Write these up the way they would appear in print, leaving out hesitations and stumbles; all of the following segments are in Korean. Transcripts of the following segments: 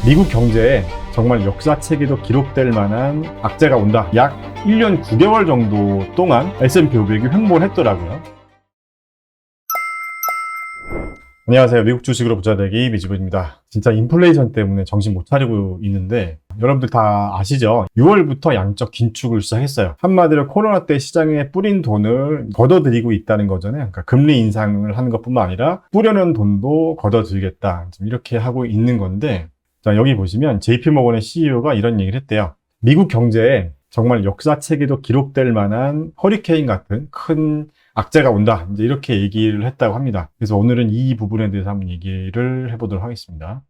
미국 경제에 정말 역사책에도 기록될 만한 악재가 온다. 약 1년 9개월 정도 동안 S&P 500이 횡보를 했더라고요. 안녕하세요. 미국 주식으로 부자되기 미지부입니다. 진짜 인플레이션 때문에 정신 못 차리고 있는데 여러분들 다 아시죠? 6월부터 양적 긴축을 시작했어요. 한마디로 코로나 때 시장에 뿌린 돈을 걷어들이고 있다는 거잖아요. 그러니까 금리 인상을 하는 것뿐만 아니라 뿌려놓은 돈도 걷어들이겠다. 지금 이렇게 하고 있는 건데, 자, 여기 보시면 JP모건의 CEO가 이런 얘기를 했대요. 미국 경제에 정말 역사책에도 기록될 만한 허리케인 같은 큰 악재가 온다. 이제 이렇게 얘기를 했다고 합니다. 그래서 오늘은 이 부분에 대해서 한번 얘기를 해보도록 하겠습니다.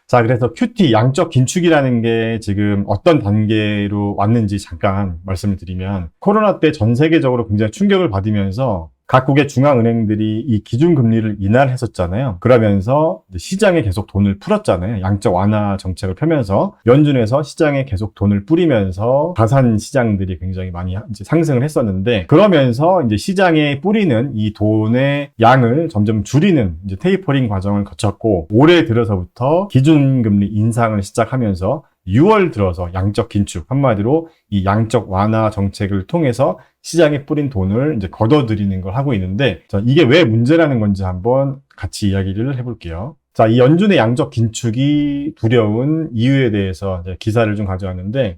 자, 그래서 QT, 양적 긴축이라는 게 지금 어떤 단계로 왔는지 잠깐 말씀을 드리면, 코로나 때 전 세계적으로 굉장히 충격을 받으면서 각국의 중앙은행들이 이 기준금리를 인하했었잖아요. 그러면서 시장에 계속 돈을 풀었잖아요. 양적 완화 정책을 펴면서 연준에서 시장에 계속 돈을 뿌리면서 자산 시장들이 굉장히 많이 이제 상승을 했었는데, 그러면서 이제 시장에 뿌리는 이 돈의 양을 점점 줄이는 이제 테이퍼링 과정을 거쳤고, 올해 들어서부터 기준금리 인상을 시작하면서 6월 들어서 양적 긴축, 한마디로 이 양적 완화 정책을 통해서 시장에 뿌린 돈을 이제 걷어들이는 걸 하고 있는데, 자, 이게 왜 문제라는 건지 한번 같이 이야기를 해볼게요. 자, 이 연준의 양적 긴축이 두려운 이유에 대해서 이제 기사를 좀 가져왔는데,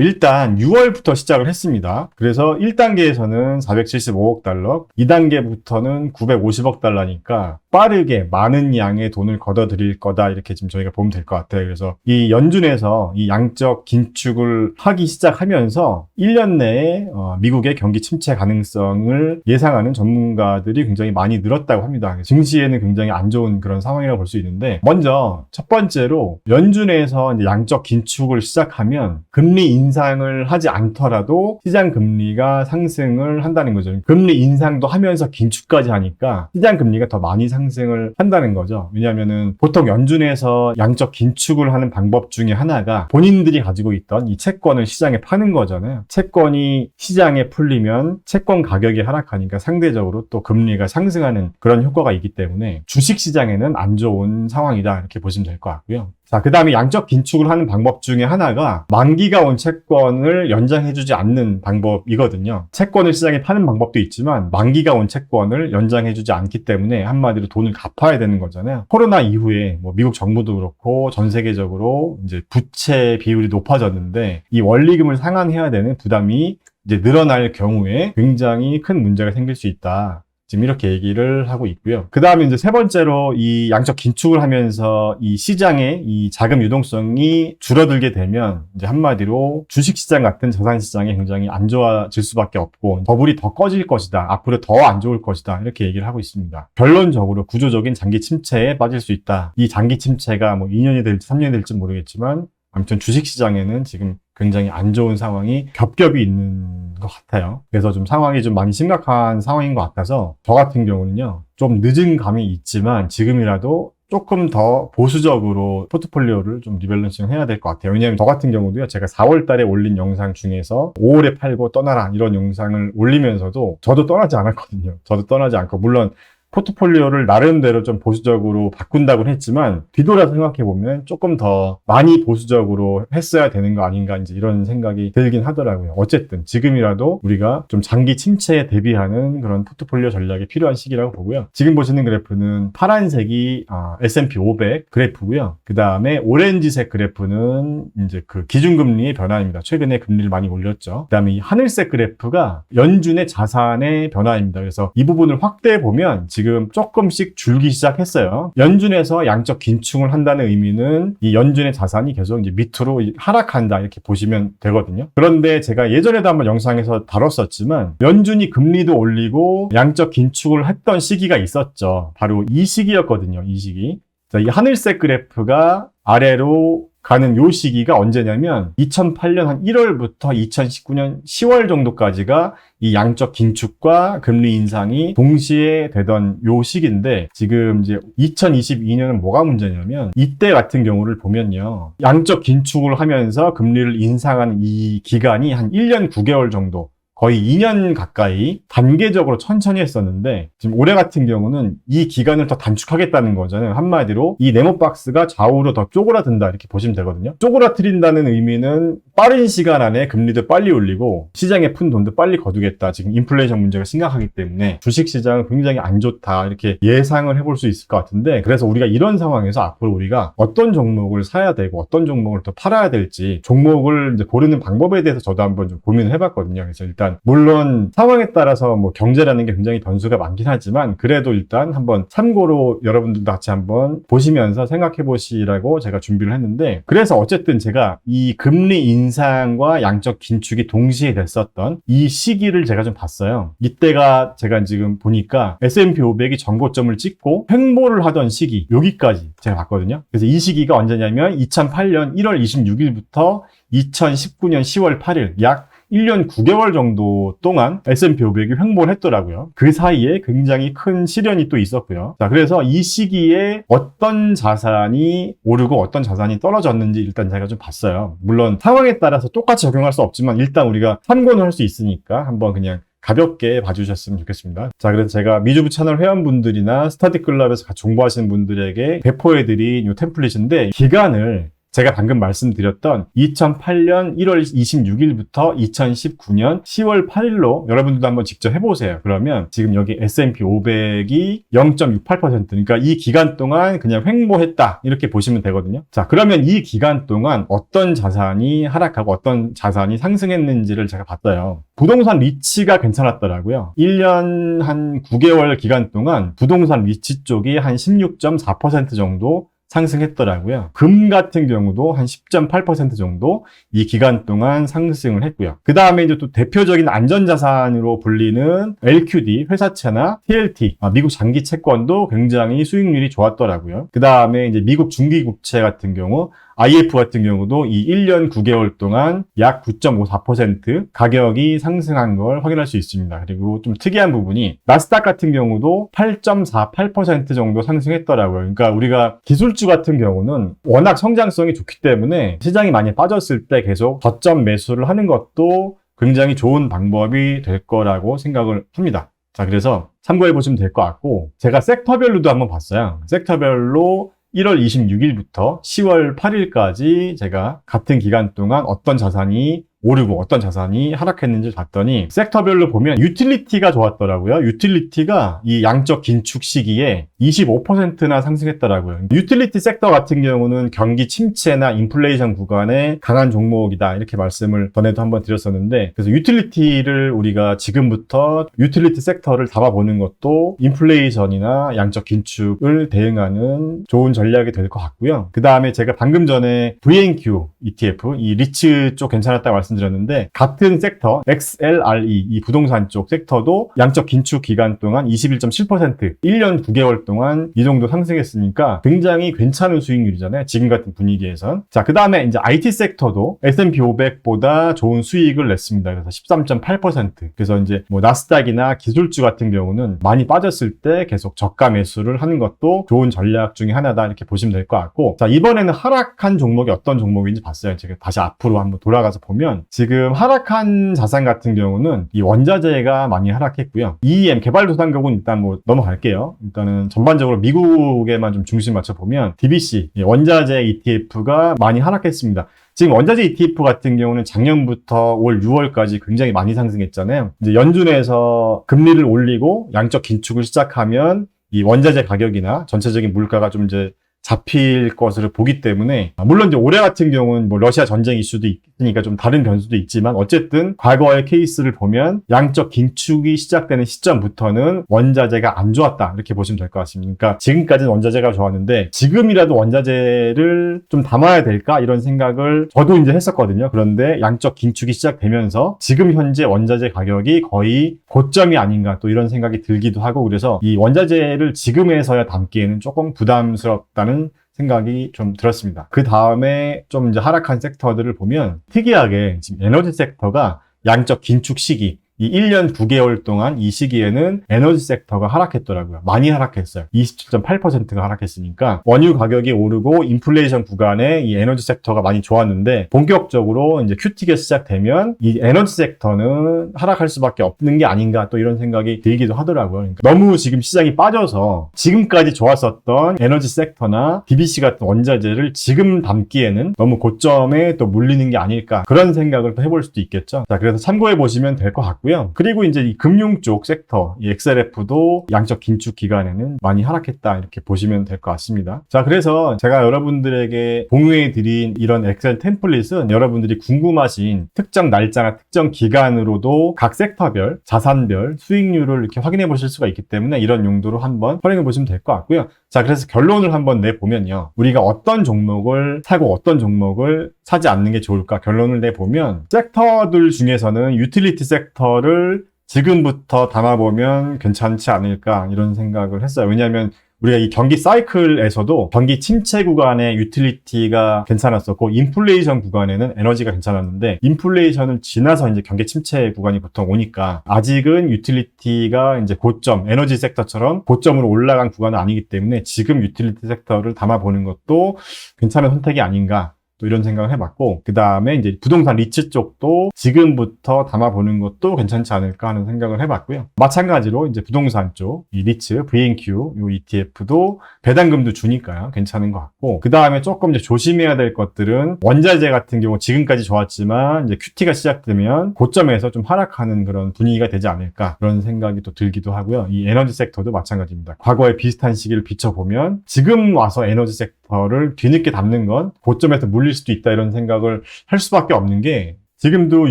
일단 6월부터 시작을 했습니다. 그래서 1단계에서는 475억 달러, 2단계부터는 950억 달러니까 빠르게 많은 양의 돈을 걷어들일 거다, 이렇게 지금 저희가 보면 될 것 같아요. 그래서 이 연준에서 이 양적 긴축을 하기 시작하면서 1년 내에 미국의 경기 침체 가능성을 예상하는 전문가들이 굉장히 많이 늘었다고 합니다. 증시에는 굉장히 안 좋은 그런 상황이라고 볼 수 있는데, 먼저 첫 번째로 연준에서 이제 양적 긴축을 시작하면 금리 인상을 하지 않더라도 시장 금리가 상승을 한다는 거죠. 금리 인상도 하면서 긴축까지 하니까 시장 금리가 더 많이 상승을 한다는 거죠. 왜냐하면은 보통 연준에서 양적 긴축을 하는 방법 중에 하나가 본인들이 가지고 있던 이 채권을 시장에 파는 거잖아요. 채권이 시장에 풀리면 채권 가격이 하락하니까 상대적으로 또 금리가 상승하는 그런 효과가 있기 때문에 주식 시장에는 안 좋은 상황이다, 이렇게 보시면 될 것 같고요. 자, 그 다음에 양적 긴축을 하는 방법 중에 하나가 만기가 온 채권을 연장해주지 않는 방법이거든요. 채권을 시장에 파는 방법도 있지만 만기가 온 채권을 연장해주지 않기 때문에 한마디로 돈을 갚아야 되는 거잖아요. 코로나 이후에 뭐 미국 정부도 그렇고 전 세계적으로 이제 부채 비율이 높아졌는데, 이 원리금을 상환해야 되는 부담이 이제 늘어날 경우에 굉장히 큰 문제가 생길 수 있다. 지금 이렇게 얘기를 하고 있고요. 그 다음에 이제 세 번째로 이 양적 긴축을 하면서 이 시장의 이 자금 유동성이 줄어들게 되면 이제 한마디로 주식시장 같은 자산시장이 굉장히 안 좋아질 수밖에 없고 버블이 더 꺼질 것이다. 앞으로 더 안 좋을 것이다. 이렇게 얘기를 하고 있습니다. 결론적으로 구조적인 장기 침체에 빠질 수 있다. 이 장기 침체가 뭐 2년이 될지 3년이 될지 모르겠지만 아무튼 주식시장에는 지금 굉장히 안 좋은 상황이 겹겹이 있는 것 같아요. 그래서 좀 상황이 좀 많이 심각한 상황인 것 같아서 저 같은 경우는요, 좀 늦은 감이 있지만 지금이라도 조금 더 보수적으로 포트폴리오를 좀 리밸런싱 해야 될 것 같아요. 왜냐하면 저 같은 경우도요, 제가 4월 달에 올린 영상 중에서 5월에 팔고 떠나라 이런 영상을 올리면서도 저도 떠나지 않았거든요. 저도 떠나지 않고, 물론 포트폴리오를 나름대로 좀 보수적으로 바꾼다고는 했지만 뒤돌아서 생각해보면 조금 더 많이 보수적으로 했어야 되는 거 아닌가, 이제 이런 생각이 들긴 하더라고요. 어쨌든 지금이라도 우리가 좀 장기 침체에 대비하는 그런 포트폴리오 전략이 필요한 시기라고 보고요. 지금 보시는 그래프는 파란색이 S&P 500 그래프고요. 그 다음에 오렌지색 그래프는 이제 그 기준금리의 변화입니다. 최근에 금리를 많이 올렸죠. 그 다음에 이 하늘색 그래프가 연준의 자산의 변화입니다. 그래서 이 부분을 확대해 보면 지금 조금씩 줄기 시작했어요. 연준에서 양적 긴축을 한다는 의미는 이 연준의 자산이 계속 이제 밑으로 하락한다, 이렇게 보시면 되거든요. 그런데 제가 예전에도 한번 영상에서 다뤘었지만 연준이 금리도 올리고 양적 긴축을 했던 시기가 있었죠. 바로 이 시기였거든요. 이 시기. 자, 이 하늘색 그래프가 아래로 가는 요 시기가 언제냐면 2008년 한 1월부터 2019년 10월 정도까지가 이 양적 긴축과 금리 인상이 동시에 되던 요 시기인데, 지금 이제 2022년은 뭐가 문제냐면 이때 같은 경우를 보면요, 양적 긴축을 하면서 금리를 인상하는 이 기간이 한 1년 9개월 정도 거의 2년 가까이 단계적으로 천천히 했었는데 지금 올해 같은 경우는 이 기간을 더 단축하겠다는 거잖아요. 한마디로 이 네모박스가 좌우로 더 쪼그라든다 이렇게 보시면 되거든요. 쪼그라뜨린다는 의미는 빠른 시간 안에 금리도 빨리 올리고 시장에 푼 돈도 빨리 거두겠다. 지금 인플레이션 문제가 심각하기 때문에 주식시장은 굉장히 안 좋다 이렇게 예상을 해볼 수 있을 것 같은데, 그래서 우리가 이런 상황에서 앞으로 우리가 어떤 종목을 사야 되고 어떤 종목을 또 팔아야 될지 종목을 이제 고르는 방법에 대해서 저도 한번 좀 고민을 해봤거든요. 그래서 일단 물론 상황에 따라서 뭐 경제라는 게 굉장히 변수가 많긴 하지만 그래도 일단 한번 참고로 여러분들도 같이 한번 보시면서 생각해 보시라고 제가 준비를 했는데, 그래서 어쨌든 제가 이 금리 인상과 양적 긴축이 동시에 됐었던 이 시기를 제가 좀 봤어요. 이때가 제가 지금 보니까 S&P 500이 전고점을 찍고 횡보를 하던 시기, 여기까지 제가 봤거든요. 그래서 이 시기가 언제냐면 2008년 1월 26일부터 2019년 10월 8일 약 1년 9개월 정도 동안 S&P 500이 횡보를 했더라고요. 그 사이에 굉장히 큰 시련이 또 있었고요. 자, 그래서 이 시기에 어떤 자산이 오르고 어떤 자산이 떨어졌는지 일단 제가 좀 봤어요. 물론 상황에 따라서 똑같이 적용할 수 없지만 일단 우리가 참고는 할 수 있으니까 한번 그냥 가볍게 봐주셨으면 좋겠습니다. 자, 그래서 제가 미주부 채널 회원분들이나 스터디클럽에서 같이 공부하시는 분들에게 배포해드린 이 템플릿인데, 기간을 제가 방금 말씀드렸던 2008년 1월 26일부터 2019년 10월 8일로 여러분들도 한번 직접 해보세요. 그러면 지금 여기 S&P 500이 0.68%, 그러니까 이 기간 동안 그냥 횡보했다 이렇게 보시면 되거든요. 자, 그러면 이 기간 동안 어떤 자산이 하락하고 어떤 자산이 상승했는지를 제가 봤어요. 부동산 리츠가 괜찮았더라고요. 1년 한 9개월 기간 동안 부동산 리츠 쪽이 한 16.4% 정도 상승했더라고요. 금 같은 경우도 한 10.8% 정도 이 기간 동안 상승을 했고요. 그 다음에 이제 또 대표적인 안전자산으로 불리는 LQD, 회사채나 TLT, 미국 장기 채권도 굉장히 수익률이 좋았더라고요. 그 다음에 이제 미국 중기국채 같은 경우, IF 같은 경우도 이 1년 9개월 동안 약 9.54% 가격이 상승한 걸 확인할 수 있습니다. 그리고 좀 특이한 부분이 나스닥 같은 경우도 8.48% 정도 상승했더라고요. 그러니까 우리가 기술주 같은 경우는 워낙 성장성이 좋기 때문에 시장이 많이 빠졌을 때 계속 저점 매수를 하는 것도 굉장히 좋은 방법이 될 거라고 생각을 합니다. 자, 그래서 참고해 보시면 될 것 같고, 제가 섹터별로도 한번 봤어요. 섹터별로 1월 26일부터 10월 8일까지 제가 같은 기간 동안 어떤 자산이 오르고 어떤 자산이 하락했는지 봤더니 섹터별로 보면 유틸리티가 좋았더라고요. 유틸리티가 이 양적 긴축 시기에 25%나 상승했더라고요. 유틸리티 섹터 같은 경우는 경기 침체나 인플레이션 구간에 강한 종목이다 이렇게 말씀을 전에도 한번 드렸었는데, 그래서 유틸리티를 우리가 지금부터 유틸리티 섹터를 잡아보는 것도 인플레이션이나 양적 긴축을 대응하는 좋은 전략이 될 것 같고요. 그 다음에 제가 방금 전에 VNQ ETF, 이 리츠 쪽 괜찮았다고 말씀드렸는데, 같은 섹터 XLRE 이 부동산 쪽 섹터도 양적 긴축 기간 동안 21.7% 1년 9개월 동안 이 정도 상승했으니까 굉장히 괜찮은 수익률이잖아요. 지금 같은 분위기에선. 자, 그 다음에 이제 IT 섹터도 S&P 500보다 좋은 수익을 냈습니다. 그래서 13.8%. 그래서 이제 뭐 나스닥이나 기술주 같은 경우는 많이 빠졌을 때 계속 저가 매수를 하는 것도 좋은 전략 중에 하나다 이렇게 보시면 될 것 같고, 자, 이번에는 하락한 종목이 어떤 종목인지 봤어요. 제가 다시 앞으로 한번 돌아가서 보면 지금 하락한 자산 같은 경우는 이 원자재가 많이 하락했고요. EM 개발도상국은 일단 뭐 넘어갈게요. 일단은 전반적으로 미국에만 좀 중심 맞춰 보면 DBC 원자재 ETF가 많이 하락했습니다. 지금 원자재 ETF 같은 경우는 작년부터 올 6월까지 굉장히 많이 상승했잖아요. 이제 연준에서 금리를 올리고 양적 긴축을 시작하면 이 원자재 가격이나 전체적인 물가가 좀 이제 잡힐 것으로 보기 때문에, 물론 이제 올해 같은 경우는 뭐 러시아 전쟁 이슈도 있으니까 좀 다른 변수도 있지만 어쨌든 과거의 케이스를 보면 양적 긴축이 시작되는 시점부터는 원자재가 안 좋았다 이렇게 보시면 될 것 같습니다. 그러니까 지금까지는 원자재가 좋았는데 지금이라도 원자재를 좀 담아야 될까 이런 생각을 저도 이제 했었거든요. 그런데 양적 긴축이 시작되면서 지금 현재 원자재 가격이 거의 고점이 아닌가 또 이런 생각이 들기도 하고, 그래서 이 원자재를 지금에서야 담기에는 조금 부담스럽다는 생각이 좀 들었습니다. 그 다음에 좀 이제 하락한 섹터들을 보면 특이하게 지금 에너지 섹터가 양적 긴축 시기 이 1년 9개월 동안 이 시기에는 에너지 섹터가 하락했더라고요. 많이 하락했어요. 27.8%가 하락했으니까 원유 가격이 오르고 인플레이션 구간에 이 에너지 섹터가 많이 좋았는데 본격적으로 이제 큐티가 시작되면 이 에너지 섹터는 하락할 수밖에 없는 게 아닌가 또 이런 생각이 들기도 하더라고요. 그러니까 너무 지금 시장이 빠져서 지금까지 좋았었던 에너지 섹터나 BBC 같은 원자재를 지금 담기에는 너무 고점에 또 물리는 게 아닐까 그런 생각을 또 해볼 수도 있겠죠. 자, 그래서 참고해 보시면 될 것 같고요. 그리고 이제 이 금융 쪽 섹터, 이 XLF도 양적 긴축 기간에는 많이 하락했다 이렇게 보시면 될 것 같습니다. 자, 그래서 제가 여러분들에게 공유해 드린 이런 엑셀 템플릿은 여러분들이 궁금하신 특정 날짜나 특정 기간으로도 각 섹터별, 자산별 수익률을 이렇게 확인해 보실 수가 있기 때문에 이런 용도로 한번 활용해 보시면 될 것 같고요. 자, 그래서 결론을 한번 내보면요. 우리가 어떤 종목을 사고 어떤 종목을 사지 않는 게 좋을까 결론을 내보면 섹터들 중에서는 유틸리티 섹터를 지금부터 담아보면 괜찮지 않을까 이런 생각을 했어요. 왜냐하면 우리가 이 경기 사이클에서도 경기 침체 구간에 유틸리티가 괜찮았었고 인플레이션 구간에는 에너지가 괜찮았는데 인플레이션을 지나서 이제 경기 침체 구간이 보통 오니까 아직은 유틸리티가 이제 고점, 에너지 섹터처럼 고점으로 올라간 구간은 아니기 때문에 지금 유틸리티 섹터를 담아보는 것도 괜찮은 선택이 아닌가 또 이런 생각을 해봤고 그 다음에 이제 부동산 리츠 쪽도 지금부터 담아보는 것도 괜찮지 않을까 하는 생각을 해봤고요. 마찬가지로 이제 부동산 쪽 이 리츠, VNQ 이 ETF도 배당금도 주니까요. 괜찮은 것 같고 그 다음에 조금 이제 조심해야 될 것들은 원자재 같은 경우 지금까지 좋았지만 이제 QT가 시작되면 고점에서 좀 하락하는 그런 분위기가 되지 않을까 그런 생각이 또 들기도 하고요. 이 에너지 섹터도 마찬가지입니다. 과거에 비슷한 시기를 비춰보면 지금 와서 에너지 섹터를 뒤늦게 담는 건 고점에서 물릴 수도 있다 이런 생각을 할 수밖에 없는 게 지금도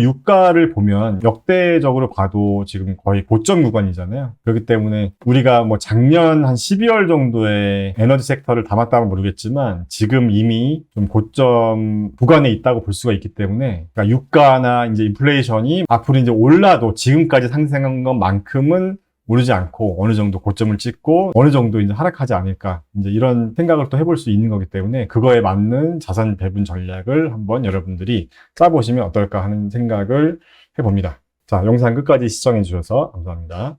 유가를 보면 역대적으로 봐도 지금 거의 고점 구간이잖아요. 그렇기 때문에 우리가 뭐 작년 한 12월 정도에 에너지 섹터를 담았다면 모르겠지만 지금 이미 좀 고점 구간에 있다고 볼 수가 있기 때문에 그러니까 유가나 이제 인플레이션이 앞으로 이제 올라도 지금까지 상승한 것만큼은 오르지 않고 어느 정도 고점을 찍고 어느 정도 이제 하락하지 않을까 이제 이런 생각을 또 해볼 수 있는 거기 때문에 그거에 맞는 자산 배분 전략을 한번 여러분들이 짜보시면 어떨까 하는 생각을 해봅니다. 자, 영상 끝까지 시청해 주셔서 감사합니다.